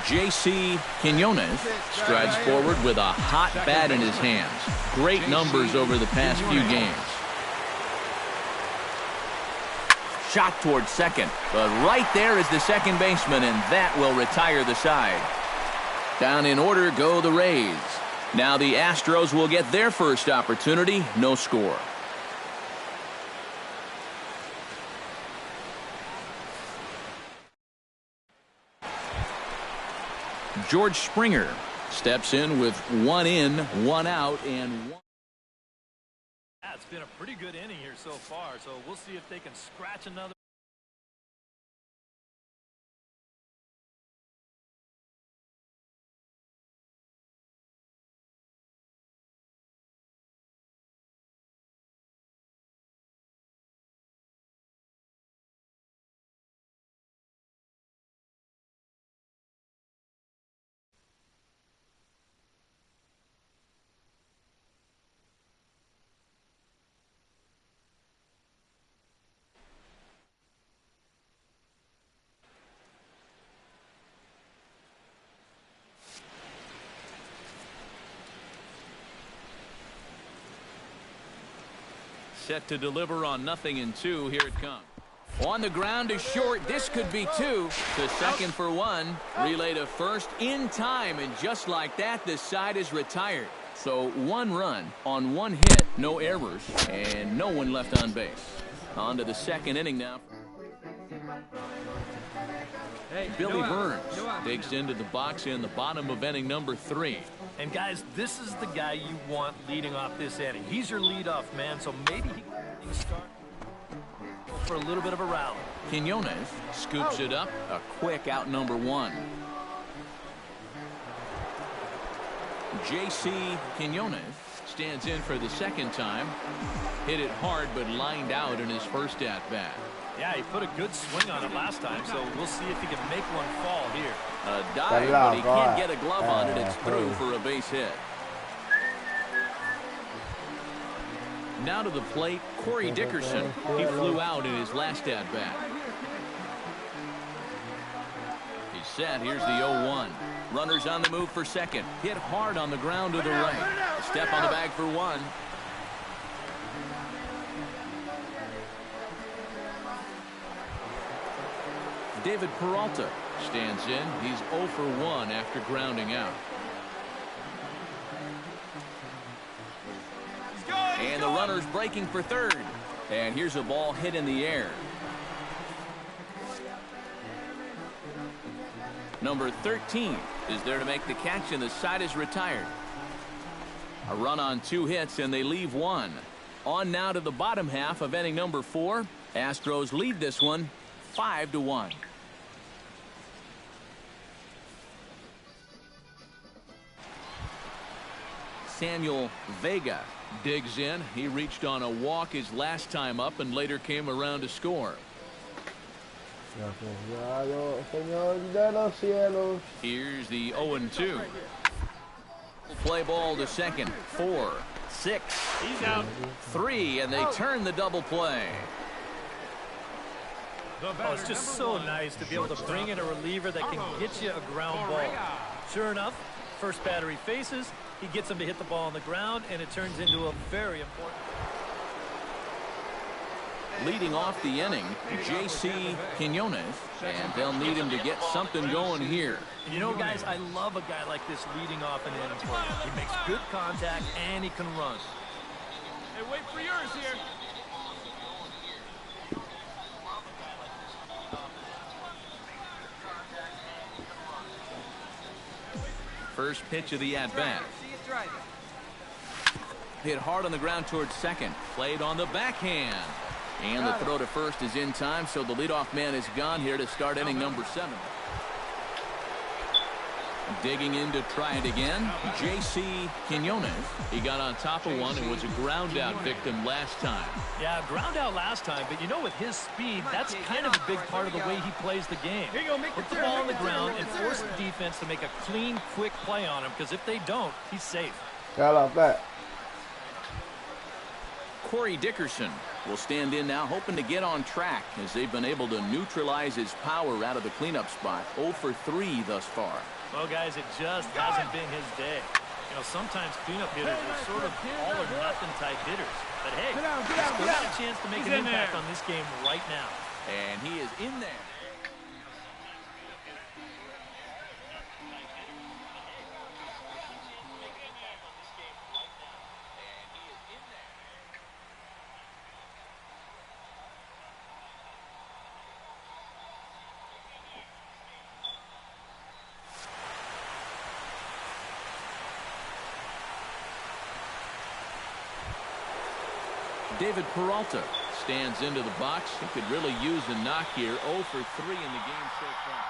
J.C. Quinones strides forward with a hot bat in his hands. Great numbers over the past few games. Shot towards second, but right there is the second baseman, and that will retire the side. Down in order go the Rays. Now the Astros will get their first opportunity. No score. George Springer steps in with 1 in, 1 out, and 1. It's been a pretty good inning here so far, so we'll see if they can scratch another. Set to deliver on 0-2. Here it comes. On the ground is short. This could be 2. To second for 1. Relay to first in time. And just like that, the side is retired. So 1 run on 1 hit. No errors. And no one left on base. On to the second inning now. Billy Burns digs into the box in the bottom of inning number 3. And guys, this is the guy you want leading off this inning. He's your leadoff man, so maybe he can start for a little bit of a rally. Quinones scoops it up. A quick out number 1. J.C. Quinones stands in for the second time. Hit it hard, but lined out in his first at-bat. Yeah, he put a good swing on it last time, so we'll see if he can make one fall here. A dive, but he can't get a glove on it. It's through for a base hit. Now to the plate, Corey Dickerson. He flew out in his last at-bat. He's set. Here's the 0-1. Runners on the move for second. Hit hard on the ground to the right. Step on the bag for 1. David Peralta stands in. He's 0 for 1 after grounding out. And the runner's breaking for third. And here's a ball hit in the air. Number 13 is there to make the catch, and the side is retired. A run on 2 hits, and they leave 1. On now to the bottom half of inning number 4. Astros lead this one 5-1. Samuel Vega digs in. He reached on a walk his last time up and later came around to score. Here's the 0-2. Play ball to second. 4, 6, 3, and they turn the double play. Oh, it's just so nice to be able to bring in a reliever that can get you a ground ball. Sure enough, first batter he faces, he gets him to hit the ball on the ground, and it turns into a very important. Leading off the inning, J.C. Quinones, and they'll need him to get something going here. You know, guys, I love a guy like this leading off an inning for you. He makes good contact, and he can run. Hey, wait for yours here. First pitch of the at-bat. Hit hard on the ground towards second. Played on the backhand. And the throw to first is in time, so the leadoff man is gone here to start inning number 7. Digging in to try it again, J.C. Quinones. He got on top of one and was a ground out victim last time. Yeah, ground out last time, but you know, with his speed, that's kind of a big part of the way he plays the game. Put the ball on the ground and force the defense to make a clean, quick play on him, because if they don't, he's safe. Corey Dickerson will stand in now, hoping to get on track as they've been able to neutralize his power out of the cleanup spot. 0 for 3 thus far. Well, guys, it just hasn't been his day. You know, sometimes cleanup hitters are sort of all or nothing type hitters. But hey, he's still got a chance to make an impact on this game right now. And he is in there. David Peralta stands into the box. He could really use a knock here. 0 for 3 in the game so far.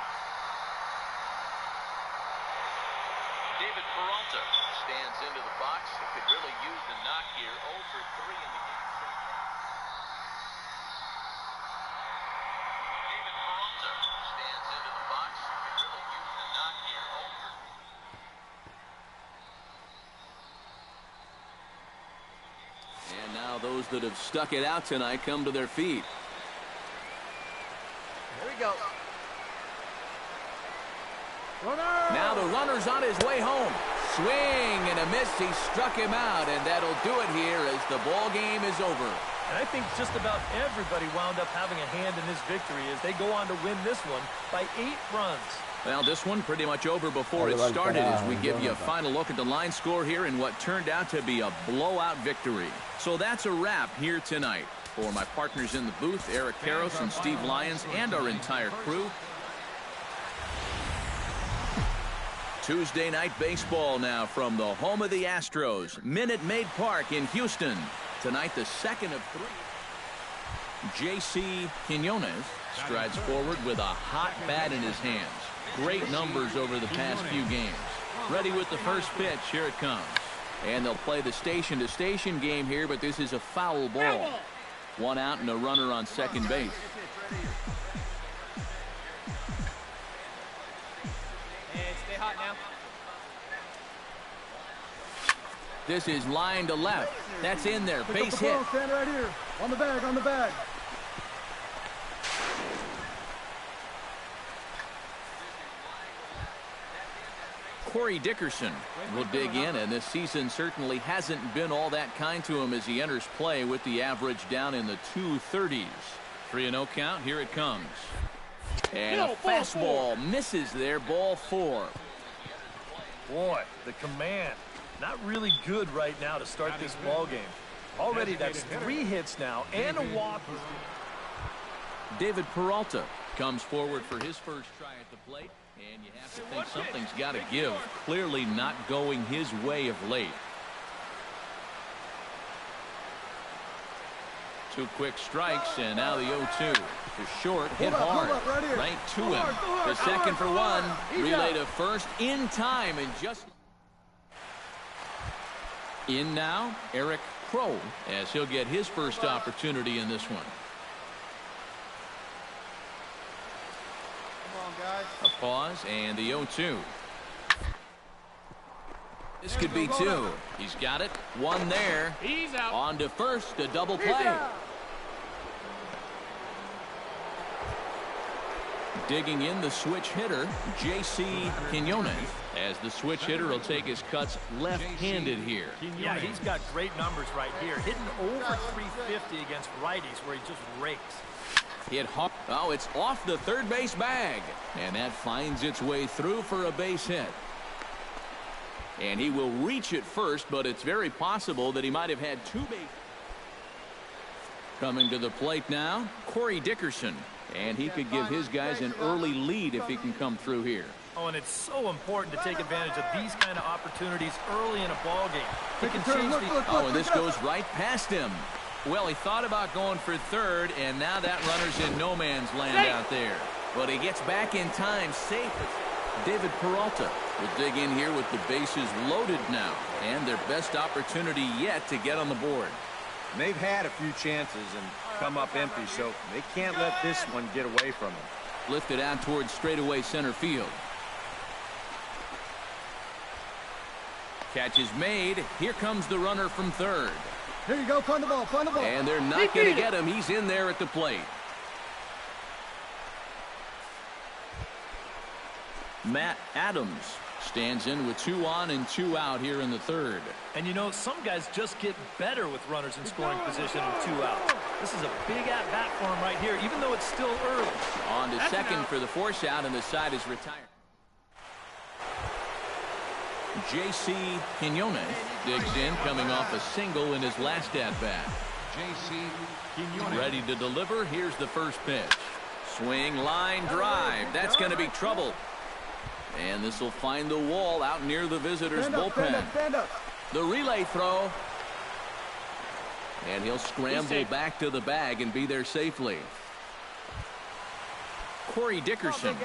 David Peralta stands into the box. He could really use a knock here. 0 for 3 in the game so far. David Peralta stands into the box. He could really use a knock here. 0 for 3. And now those that have stuck it out tonight come to their feet. Here we go. Now the runner's on his way home. Swing and a miss. He struck him out, and that'll do it here as the ball game is over. And I think just about everybody wound up having a hand in this victory as they go on to win this one by 8 runs. Well, this one pretty much over before it started as we give you a final look at the line score here in what turned out to be a blowout victory. So that's a wrap here tonight. For my partners in the booth, Eric Karros and Steve Lyons, and our entire crew, Tuesday night baseball now from the home of the Astros, Minute Maid Park in Houston. Tonight, the second of 3. J.C. Quinones strides forward with a hot bat in his hands. Great numbers over the past few games. Ready with the first pitch. Here it comes. And they'll play the station-to-station game here, but this is a foul ball. 1 out and a runner on second base. And stay hot now. This is line to left. That's in there. Base hit. Stand right here. On the bag, on the bag. Corey Dickerson will dig in, and this season certainly hasn't been all that kind to him as he enters play with the average down in the 230s. 3-0 count. Here it comes. And a fastball misses there. Ball 4. Boy, the command. Not really good right now to start this ball game. Already that's 3 hits now and a walk. David Peralta comes forward for his first try at the plate. And you have to think something's got to give. Clearly not going his way of late. 2 quick strikes, and now the 0-2. To short, hit hard. Right to him. The second for 1. Relay to first in time, and just in now, Eric Crow, as he'll get his first opportunity in this one. A pause, and the 0-2. This could be 2. He's got it. 1 there. He's out. On to first, a double play. Digging in the switch hitter, J.C. Quinones, as the switch hitter will take his cuts left-handed here. Yeah, he's got great numbers right here. Hitting over 350 against righties where he just rakes. Hit hard. Oh, it's off the third base bag. And that finds its way through for a base hit. And he will reach it first, but it's very possible that he might have had 2 bases. Coming to the plate now, Corey Dickerson. And he could give his guys an early lead if he can come through here. Oh, and it's so important to take advantage of these kind of opportunities early in a ball game. It can change the... Oh, and this goes right past him. Well, he thought about going for third, and now that runner's in no man's land out there. But he gets back in time, safe. David Peralta will dig in here with the bases loaded now, and their best opportunity yet to get on the board. They've had a few chances and come up empty, so they can't let this one get away from them. Lifted out towards straightaway center field. Catch is made. Here comes the runner from third. Here you go. Find the ball. Find the ball. And they're not going to get him. He's in there at the plate. Matt Adams stands in with 2 on and 2 out here in the third. And you know, some guys just get better with runners in scoring position and 2 out. This is a big at-bat for him right here, even though it's still early. On to second for the force out, and the side is retired. J.C. Quinones digs in, coming off a single in his last at-bat. J.C. Quinones. Ready to deliver. Here's the first pitch. Swing, line, drive. That's going to be trouble. And this will find the wall out near the visitors' bullpen. Stand up. The relay throw. And he'll scramble back to the bag and be there safely. Corey Dickerson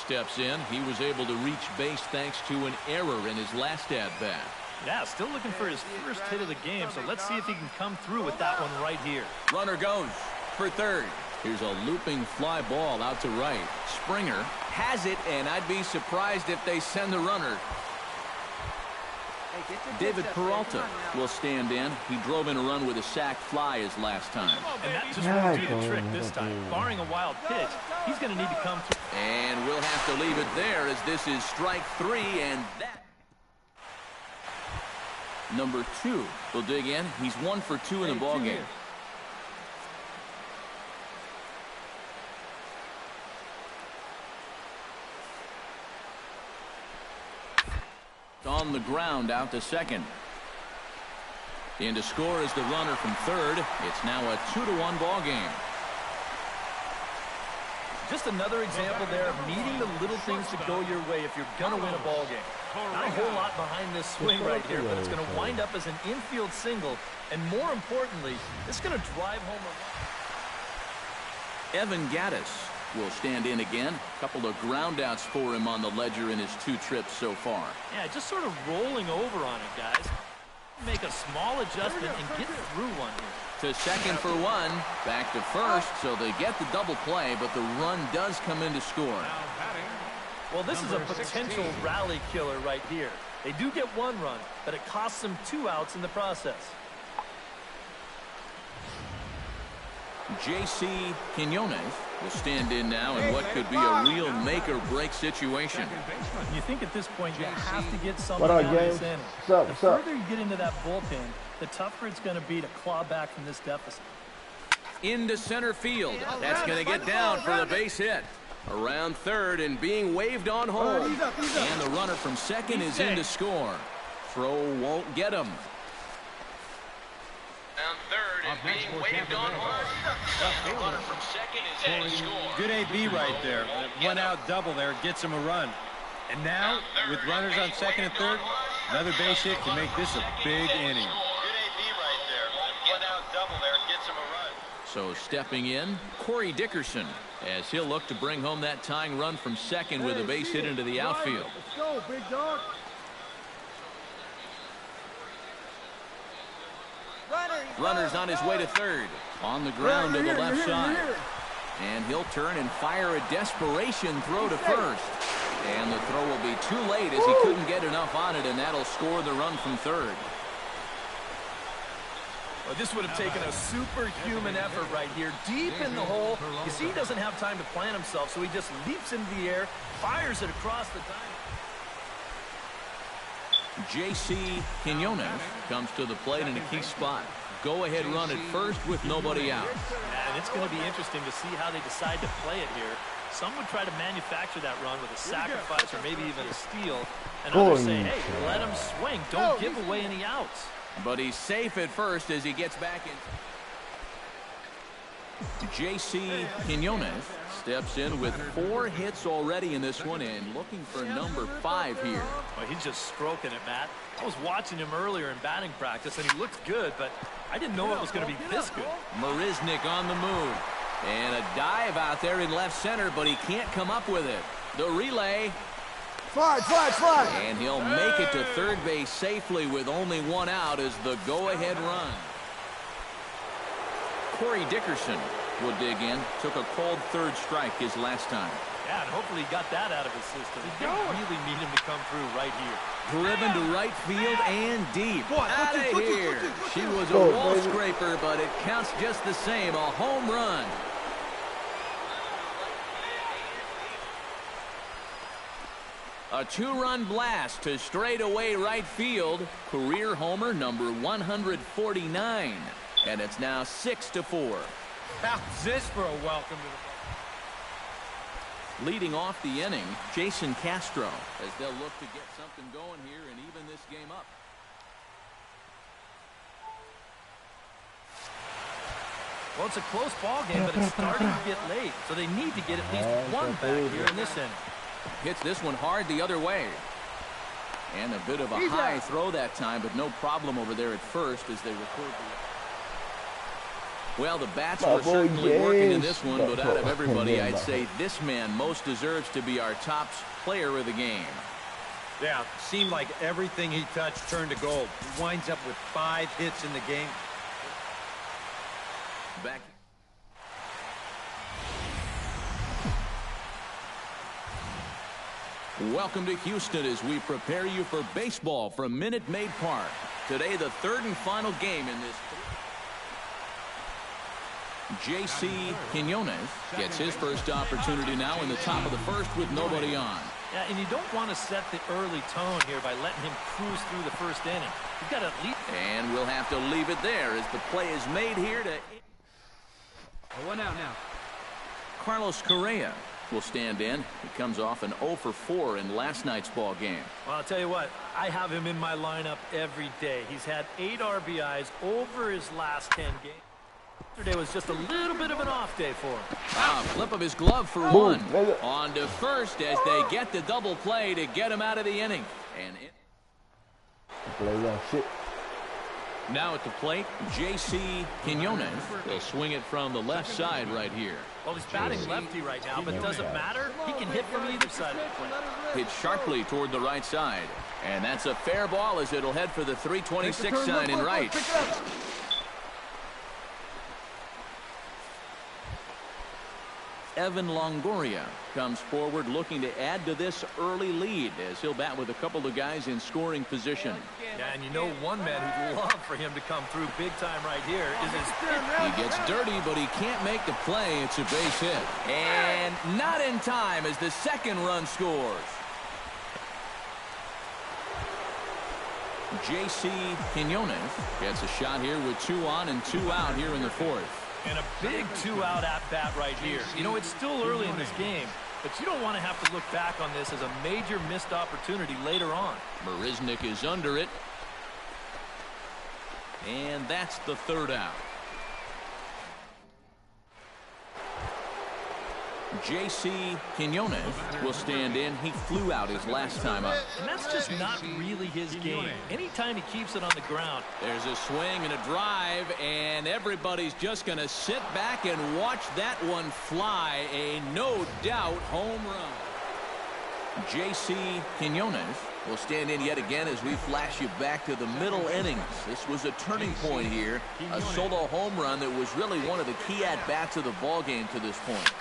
steps in. He was able to reach base thanks to an error in his last at-bat. Yeah, still looking for his first hit of the game, so let's see if he can come through with that one right here. Runner goes for third. Here's a looping fly ball out to right. Springer has it, and I'd be surprised if they send the runner. David Peralta will stand in. He drove in a run with a sac fly his last time. And that just won't do the trick this time. Barring a wild pitch, he's going to need to come through. And we'll have to leave it there as this is strike 3, and that. Number 2 will dig in. He's 1 for 2 in the ballgame. On the ground out to second. In to score is the runner from third. It's now a 2-1 ball game. Just another example there of needing the little things to go your way if you're going to win a ball game. Not a whole lot behind this swing right here, but it's going to wind up as an infield single, and more importantly, it's going to drive home a run. Evan Gaddis will stand in again. A couple of groundouts for him on the ledger in his 2 trips so far. Yeah, just sort of rolling over on it, guys. Make a small adjustment and get through one here. To second for 1. Back to first, so they get the double play, but the run does come in to score. Well, this is a potential rally killer right here. They do get 1 run, but it costs them 2 outs in the process. J.C. Quinones will stand in now in what could be a real make-or-break situation. You think at this point you have to get something out of this inning. The further you get into that bullpen, the tougher it's going to be to claw back from this deficit. Into center field. That's going to get down for the base hit. Around third and being waved on home. And the runner from second is in to score. Throw won't get him. Around third and being waved on home. The runner from second is in to score. Good AB right there. 1 out double there gets him a run. And now, with runners on second and third, another base hit can make this a big inning. Good AB right there. 1 out double there gets him a run. So stepping in, Corey Dickerson, as he'll look to bring home that tying run from second with a base hit into the outfield. Let's go, big dog. Runner's on his way to third. On the ground to the left side. And he'll turn and fire a desperation throw to first. And the throw will be too late as he couldn't get enough on it, and that'll score the run from third. Well, this would have taken a superhuman effort right here, deep in the hole. You see, he doesn't have time to plant himself, so he just leaps into the air, fires it across the diamond. J.C. Quinones comes to the plate in a key spot. Go-ahead run at first with nobody out. And it's going to be interesting to see how they decide to play it here. Some would try to manufacture that run with a sacrifice or maybe even a steal. And others say, hey, let him swing. Don't give away any outs. But he's safe at first as he gets back in. J.C. Quinones steps in with 4 hits already in this one and looking for number 5 here. Well, he's just stroking it, Matt. I was watching him earlier in batting practice, and he looked good, but I didn't know it was going to be this good. Marisnik on the move. And a dive out there in left center, but he can't come up with it. The relay. Slide. And he'll make it to third base safely with only 1 out as the go-ahead run. Corey Dickerson will dig in. Took a cold third strike his last time. Yeah, and hopefully he got that out of his system. They really need him to come through right here. Driven to right field and deep. Out of here. She was a wall scraper, but it counts just the same. A home run. A two-run blast to straightaway right field. Career homer number 149. And it's now 6-4. How's this for a welcome to the... Leading off the inning, Jason Castro, as they'll look to get something going here and even this game up. Well, it's a close ball game, but it's starting to get late, so they need to get at least one back here in this inning. Hits this one hard the other way. And a bit of a high throw that time, but no problem over there at first as they record the... Well, the bats were certainly working in this one, but out of everybody, I'd say this man most deserves to be our top player of the game. Yeah, seemed like everything he touched turned to gold. He winds up with 5 hits in the game. Back. Welcome to Houston as we prepare you for baseball from Minute Maid Park. Today, the third and final game in this. J.C. Quinones gets his first opportunity now in the top of the first with nobody on. Yeah, and you don't want to set the early tone here by letting him cruise through the first inning. You've got to lead. And we'll have to leave it there as the play is made here to... One out now. Carlos Correa will stand in. He comes off an 0 for 4 in last night's ball game. Well, I'll tell you what, I have him in my lineup every day. He's had 8 RBIs over his last 10 games. Yesterday was just a little bit of an off day for him. Flip of his glove for one. On to first as they get the double play to get him out of the inning. And now at the plate, J.C. Quinones will swing it from the left side right here. Well, he's batting lefty right now, but it doesn't matter. He can hit from either side of the plate. Hit sharply toward the right side. And that's a fair ball as it'll head for the 326 sign in right. Evan Longoria comes forward looking to add to this early lead as he'll bat with a couple of guys in scoring position. Yeah, and you know one man who'd love for him to come through big time right here is his... He gets dirty, but he can't make the play. It's a base hit. And not in time as the second run scores. J.C. Quinones gets a shot here with 2 on and 2 out here in the fourth. And a big 2-out at-bat right here. You know, it's still early in this game, but you don't want to have to look back on this as a major missed opportunity later on. Marisnik is under it. And that's the third out. J.C. Quinones will stand in. He flew out his last time up. And that's just not really his game. Anytime he keeps it on the ground. There's a swing and a drive, and everybody's just going to sit back and watch that one fly. A no-doubt home run. J.C. Quinones will stand in yet again as we flash you back to the middle innings. This was a turning point here. A solo home run that was really one of the key at-bats of the ballgame to this point.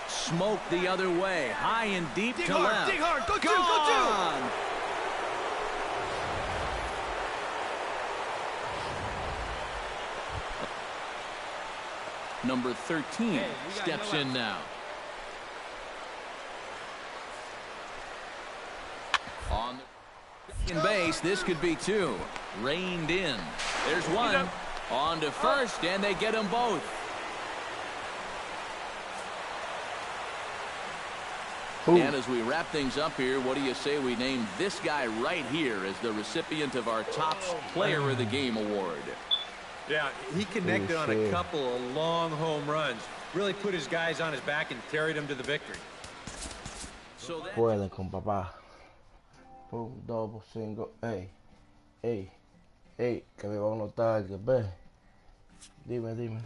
Smoke the other way, high and deep to left. Dig hard, go two. Number 13 steps in now. On the second base, this could be 2. Reined in. There's 1. On to first, and they get them both. And as we wrap things up here, what do you say we name this guy right here as the recipient of our top player of the game award? Yeah, he connected on a couple of long home runs. Really put his guys on his back and carried them to the victory. So that... Pueden con papá. Boom, double, single. Hey, que me va a notar que ve. Dime.